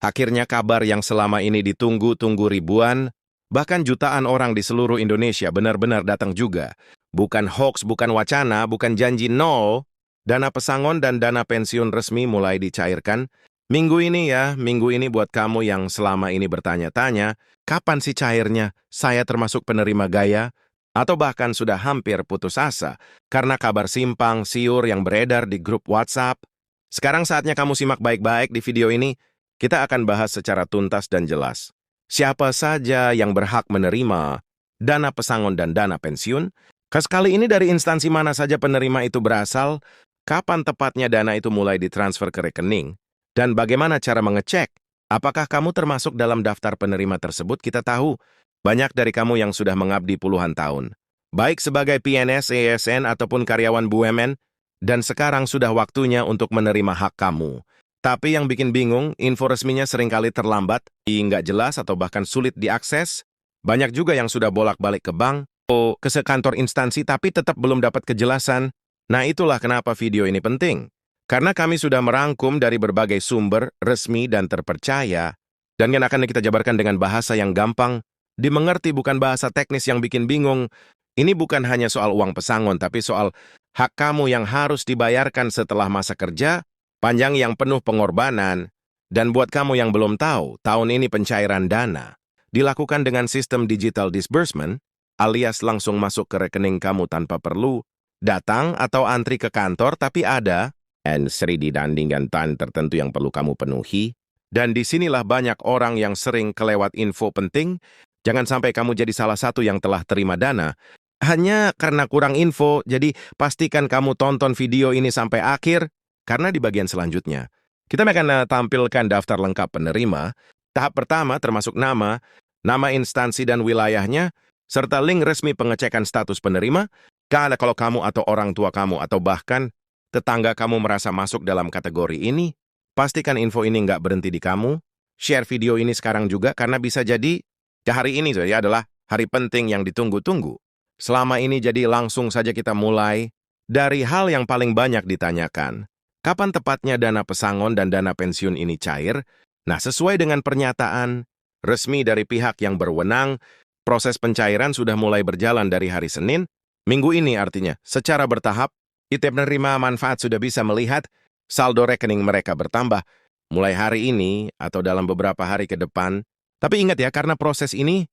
Akhirnya kabar yang selama ini ditunggu-tunggu ribuan, bahkan jutaan orang di seluruh Indonesia benar-benar datang juga. Bukan hoax, bukan wacana, bukan janji nol. Dana pesangon dan dana pensiun resmi mulai dicairkan. Minggu ini buat kamu yang selama ini bertanya-tanya, kapan sih cairnya? Saya termasuk penerima gaya? Atau bahkan sudah hampir putus asa karena kabar simpang siur yang beredar di grup WhatsApp. Sekarang saatnya kamu simak baik-baik di video ini. Kita akan bahas secara tuntas dan jelas. Siapa saja yang berhak menerima dana pesangon dan dana pensiun? Kali ini dari instansi mana saja penerima itu berasal? Kapan tepatnya dana itu mulai ditransfer ke rekening? Dan bagaimana cara mengecek? Apakah kamu termasuk dalam daftar penerima tersebut? Kita tahu banyak dari kamu yang sudah mengabdi puluhan tahun. Baik sebagai PNS, ASN, ataupun karyawan BUMN, dan sekarang sudah waktunya untuk menerima hak kamu. Tapi yang bikin bingung, info resminya seringkali terlambat, nggak jelas atau bahkan sulit diakses. Banyak juga yang sudah bolak-balik ke bank, ke kantor instansi tapi tetap belum dapat kejelasan. Nah itulah kenapa video ini penting. Karena kami sudah merangkum dari berbagai sumber, resmi dan terpercaya, dan yang akan kita jabarkan dengan bahasa yang gampang, dimengerti bukan bahasa teknis yang bikin bingung. Ini bukan hanya soal uang pesangon, tapi soal hak kamu yang harus dibayarkan setelah masa kerja, panjang yang penuh pengorbanan, dan buat kamu yang belum tahu, tahun ini pencairan dana dilakukan dengan sistem digital disbursement, alias langsung masuk ke rekening kamu tanpa perlu datang atau antri ke kantor, tapi ada N3 dan tertentu yang perlu kamu penuhi. Dan disinilah banyak orang yang sering kelewat info penting. Jangan sampai kamu jadi salah satu yang telah terima dana hanya karena kurang info, jadi pastikan kamu tonton video ini sampai akhir. Karena di bagian selanjutnya, kita akan tampilkan daftar lengkap penerima. Tahap pertama termasuk nama instansi dan wilayahnya, serta link resmi pengecekan status penerima. Kalau kamu atau orang tua kamu atau bahkan tetangga kamu merasa masuk dalam kategori ini, pastikan info ini nggak berhenti di kamu. Share video ini sekarang juga karena bisa jadi hari ini saja adalah hari penting yang ditunggu-tunggu. Selama ini jadi langsung saja kita mulai dari hal yang paling banyak ditanyakan. Kapan tepatnya dana pesangon dan dana pensiun ini cair? Nah, sesuai dengan pernyataan resmi dari pihak yang berwenang, proses pencairan sudah mulai berjalan dari hari Senin. Minggu ini artinya, secara bertahap, penerima manfaat sudah bisa melihat saldo rekening mereka bertambah mulai hari ini atau dalam beberapa hari ke depan. Tapi ingat ya, karena proses ini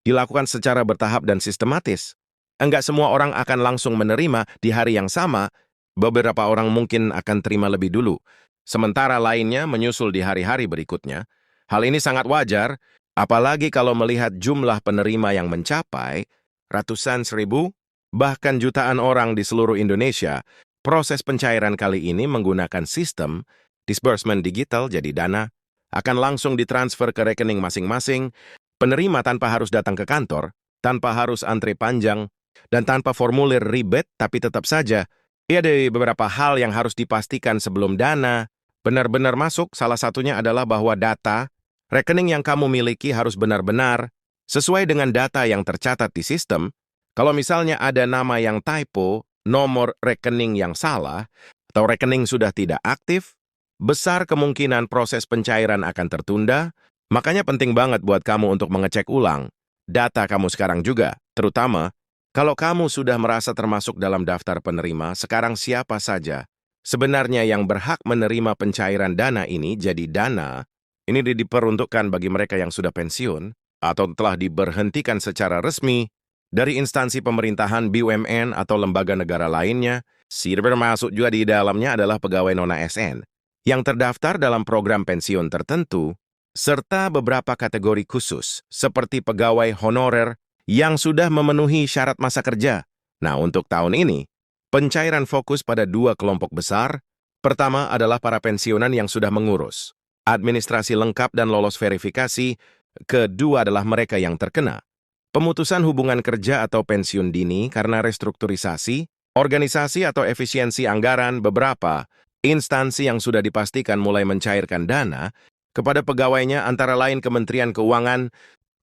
dilakukan secara bertahap dan sistematis. Enggak semua orang akan langsung menerima di hari yang sama. Beberapa orang mungkin akan terima lebih dulu, sementara lainnya menyusul di hari-hari berikutnya. Hal ini sangat wajar, apalagi kalau melihat jumlah penerima yang mencapai ratusan ribu, bahkan jutaan orang di seluruh Indonesia. Proses pencairan kali ini menggunakan sistem disbursement digital, jadi dana akan langsung ditransfer ke rekening masing-masing, penerima tanpa harus datang ke kantor, tanpa harus antre panjang, dan tanpa formulir ribet, tapi tetap saja ada beberapa hal yang harus dipastikan sebelum dana benar-benar masuk. Salah satunya adalah bahwa data rekening yang kamu miliki harus benar-benar sesuai dengan data yang tercatat di sistem. Kalau misalnya ada nama yang typo, nomor rekening yang salah, atau rekening sudah tidak aktif, besar kemungkinan proses pencairan akan tertunda. Makanya penting banget buat kamu untuk mengecek ulang data kamu sekarang juga, terutama kalau kamu sudah merasa termasuk dalam daftar penerima. Sekarang siapa saja sebenarnya yang berhak menerima pencairan dana ini? Jadi dana ini diperuntukkan bagi mereka yang sudah pensiun atau telah diberhentikan secara resmi dari instansi pemerintahan, BUMN, atau lembaga negara lainnya. Termasuk juga di dalamnya adalah pegawai non-ASN yang terdaftar dalam program pensiun tertentu, serta beberapa kategori khusus seperti pegawai honorer yang sudah memenuhi syarat masa kerja. Nah, untuk tahun ini, pencairan fokus pada dua kelompok besar. Pertama adalah para pensiunan yang sudah mengurus administrasi lengkap dan lolos verifikasi. Kedua adalah mereka yang terkena pemutusan hubungan kerja atau pensiun dini karena restrukturisasi, organisasi atau efisiensi anggaran. Beberapa instansi yang sudah dipastikan mulai mencairkan dana kepada pegawainya antara lain Kementerian Keuangan,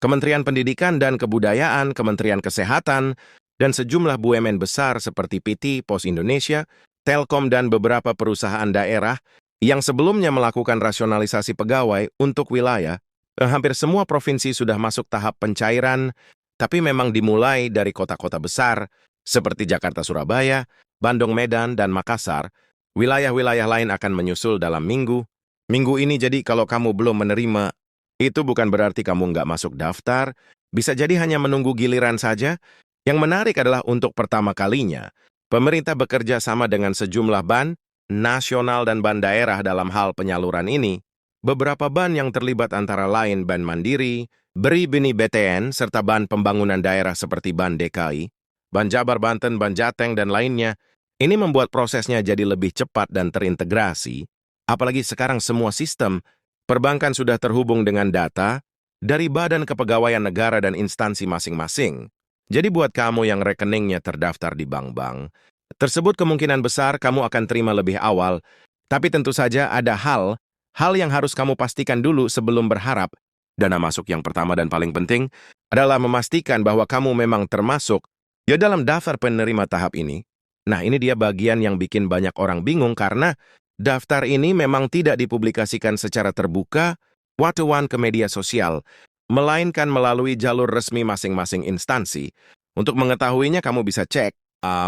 Kementerian Pendidikan dan Kebudayaan, Kementerian Kesehatan, dan sejumlah BUMN besar seperti PT, Pos Indonesia, Telkom, dan beberapa perusahaan daerah yang sebelumnya melakukan rasionalisasi pegawai untuk wilayah. Hampir semua provinsi sudah masuk tahap pencairan, tapi memang dimulai dari kota-kota besar seperti Jakarta, Surabaya, Bandung, Medan, dan Makassar. Wilayah-wilayah lain akan menyusul dalam minggu ini. Jadi kalau kamu belum menerima, itu bukan berarti kamu nggak masuk daftar, bisa jadi hanya menunggu giliran saja. Yang menarik adalah untuk pertama kalinya, pemerintah bekerja sama dengan sejumlah ban nasional dan ban daerah dalam hal penyaluran ini. Beberapa ban yang terlibat antara lain Ban Mandiri, Beri Bini BTN, serta ban pembangunan daerah seperti Ban DKI, Ban Jabar Banten, Ban Jateng, dan lainnya. Ini membuat prosesnya jadi lebih cepat dan terintegrasi, apalagi sekarang semua sistem perbankan sudah terhubung dengan data dari Badan Kepegawaian Negara dan instansi masing-masing. Jadi buat kamu yang rekeningnya terdaftar di bank-bank tersebut, kemungkinan besar kamu akan terima lebih awal, tapi tentu saja ada hal yang harus kamu pastikan dulu sebelum berharap. Dana masuk yang pertama dan paling penting adalah memastikan bahwa kamu memang termasuk dalam daftar penerima tahap ini. Nah, ini dia bagian yang bikin banyak orang bingung karena daftar ini memang tidak dipublikasikan secara terbuka one-to-one ke media sosial, melainkan melalui jalur resmi masing-masing instansi. Untuk mengetahuinya, kamu bisa cek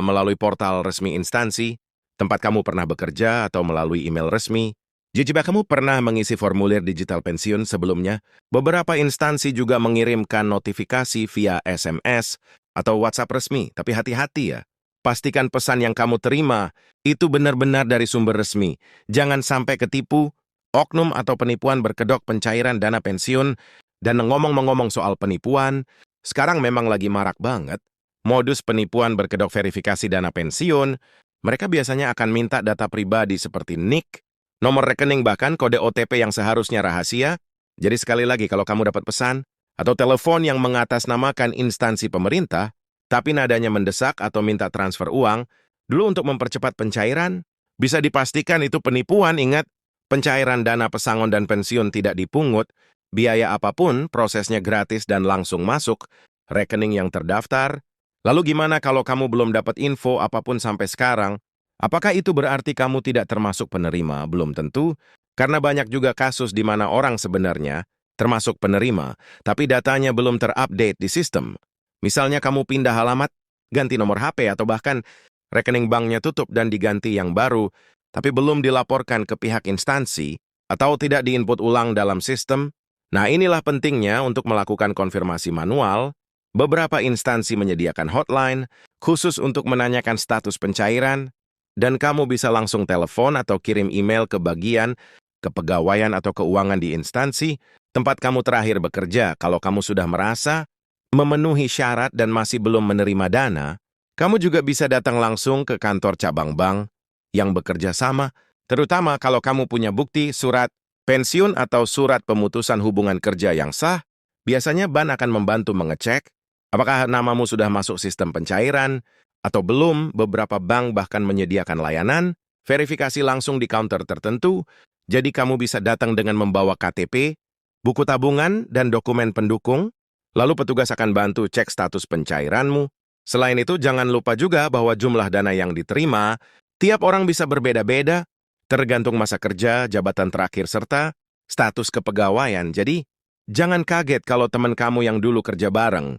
melalui portal resmi instansi, tempat kamu pernah bekerja, atau melalui email resmi. Jika kamu pernah mengisi formulir digital pensiun sebelumnya, beberapa instansi juga mengirimkan notifikasi via SMS atau WhatsApp resmi. Tapi hati-hati ya, pastikan pesan yang kamu terima itu benar-benar dari sumber resmi. Jangan sampai ketipu, oknum atau penipuan berkedok pencairan dana pensiun. Dan ngomong-ngomong soal penipuan, sekarang memang lagi marak banget. Modus penipuan berkedok verifikasi dana pensiun, mereka biasanya akan minta data pribadi seperti NIK, nomor rekening, bahkan kode OTP yang seharusnya rahasia. Jadi sekali lagi, kalau kamu dapat pesan atau telepon yang mengatasnamakan instansi pemerintah, tapi nadanya mendesak atau minta transfer uang, dulu untuk mempercepat pencairan, bisa dipastikan itu penipuan. Ingat, pencairan dana pesangon dan pensiun tidak dipungut, biaya apapun, prosesnya gratis dan langsung masuk rekening yang terdaftar. Lalu gimana kalau kamu belum dapat info apapun sampai sekarang? Apakah itu berarti kamu tidak termasuk penerima? Belum tentu, karena banyak juga kasus di mana orang sebenarnya termasuk penerima, tapi datanya belum terupdate di sistem. Misalnya kamu pindah alamat, ganti nomor HP, atau bahkan rekening banknya tutup dan diganti yang baru, tapi belum dilaporkan ke pihak instansi, atau tidak diinput ulang dalam sistem. Nah, inilah pentingnya untuk melakukan konfirmasi manual. Beberapa instansi menyediakan hotline khusus untuk menanyakan status pencairan, dan kamu bisa langsung telepon atau kirim email ke bagian kepegawaian atau keuangan di instansi tempat kamu terakhir bekerja. Kalau kamu sudah merasa memenuhi syarat dan masih belum menerima dana, kamu juga bisa datang langsung ke kantor cabang bank yang bekerja sama, terutama kalau kamu punya bukti surat pensiun atau surat pemutusan hubungan kerja yang sah. Biasanya bank akan membantu mengecek apakah namamu sudah masuk sistem pencairan atau belum. Beberapa bank bahkan menyediakan layanan verifikasi langsung di counter tertentu, jadi kamu bisa datang dengan membawa KTP, buku tabungan, dan dokumen pendukung, lalu petugas akan bantu cek status pencairanmu. Selain itu, jangan lupa juga bahwa jumlah dana yang diterima, tiap orang bisa berbeda-beda, tergantung masa kerja, jabatan terakhir, serta status kepegawaian. Jadi, jangan kaget kalau teman kamu yang dulu kerja bareng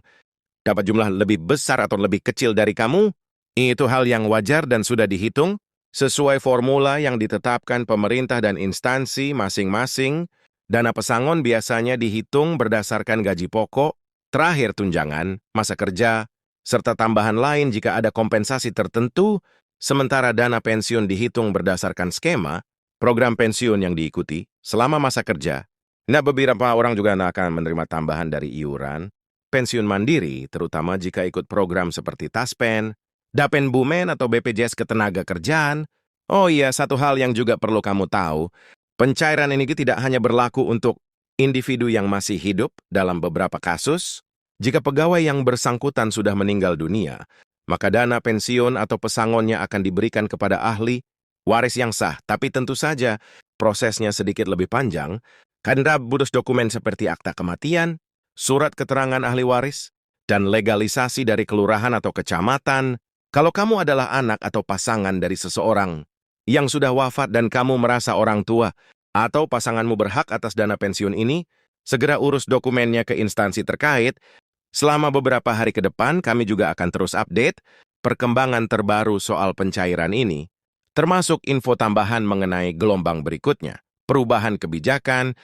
dapat jumlah lebih besar atau lebih kecil dari kamu. Itu hal yang wajar dan sudah dihitung sesuai formula yang ditetapkan pemerintah dan instansi masing-masing. Dana pesangon biasanya dihitung berdasarkan gaji pokok, terakhir tunjangan, masa kerja, serta tambahan lain jika ada kompensasi tertentu, sementara dana pensiun dihitung berdasarkan skema program pensiun yang diikuti selama masa kerja. Nah, beberapa orang juga akan menerima tambahan dari iuran pensiun mandiri, terutama jika ikut program seperti Taspen, Dapen Bumen, atau BPJS Ketenagakerjaan. Oh iya, satu hal yang juga perlu kamu tahu, pencairan ini tidak hanya berlaku untuk individu yang masih hidup. Dalam beberapa kasus, jika pegawai yang bersangkutan sudah meninggal dunia, maka dana pensiun atau pesangonnya akan diberikan kepada ahli waris yang sah. Tapi tentu saja, prosesnya sedikit lebih panjang, karena butuh dokumen seperti akta kematian, surat keterangan ahli waris, dan legalisasi dari kelurahan atau kecamatan. Kalau kamu adalah anak atau pasangan dari seseorang yang sudah wafat dan kamu merasa orang tua atau pasanganmu berhak atas dana pensiun ini, segera urus dokumennya ke instansi terkait. Selama beberapa hari ke depan, kami juga akan terus update perkembangan terbaru soal pencairan ini, termasuk info tambahan mengenai gelombang berikutnya, perubahan kebijakan,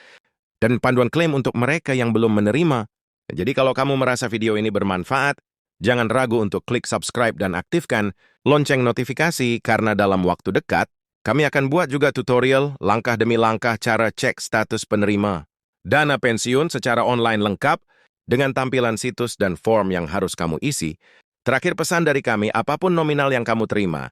dan panduan klaim untuk mereka yang belum menerima. Jadi kalau kamu merasa video ini bermanfaat, jangan ragu untuk klik subscribe dan aktifkan lonceng notifikasi karena dalam waktu dekat, kami akan buat juga tutorial langkah demi langkah cara cek status penerima dana pensiun secara online lengkap dengan tampilan situs dan form yang harus kamu isi. Terakhir pesan dari kami, apapun nominal yang kamu terima,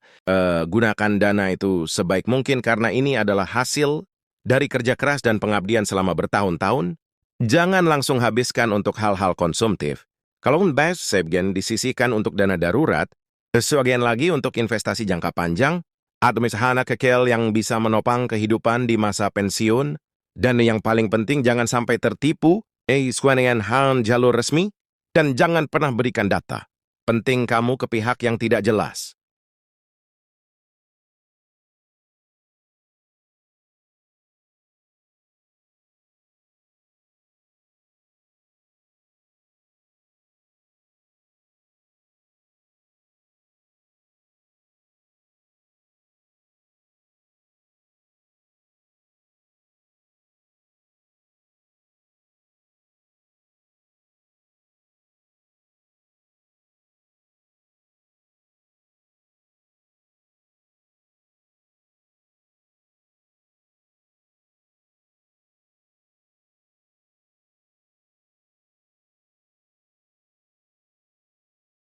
gunakan dana itu sebaik mungkin karena ini adalah hasil dari kerja keras dan pengabdian selama bertahun-tahun. Jangan langsung habiskan untuk hal-hal konsumtif. Kalau best sebagian disisihkan untuk dana darurat, sebagian lagi untuk investasi jangka panjang, atau misalnya kekal yang bisa menopang kehidupan di masa pensiun. Dan yang paling penting, jangan sampai tertipu, dengan jalur resmi, dan jangan pernah berikan data penting kamu ke pihak yang tidak jelas.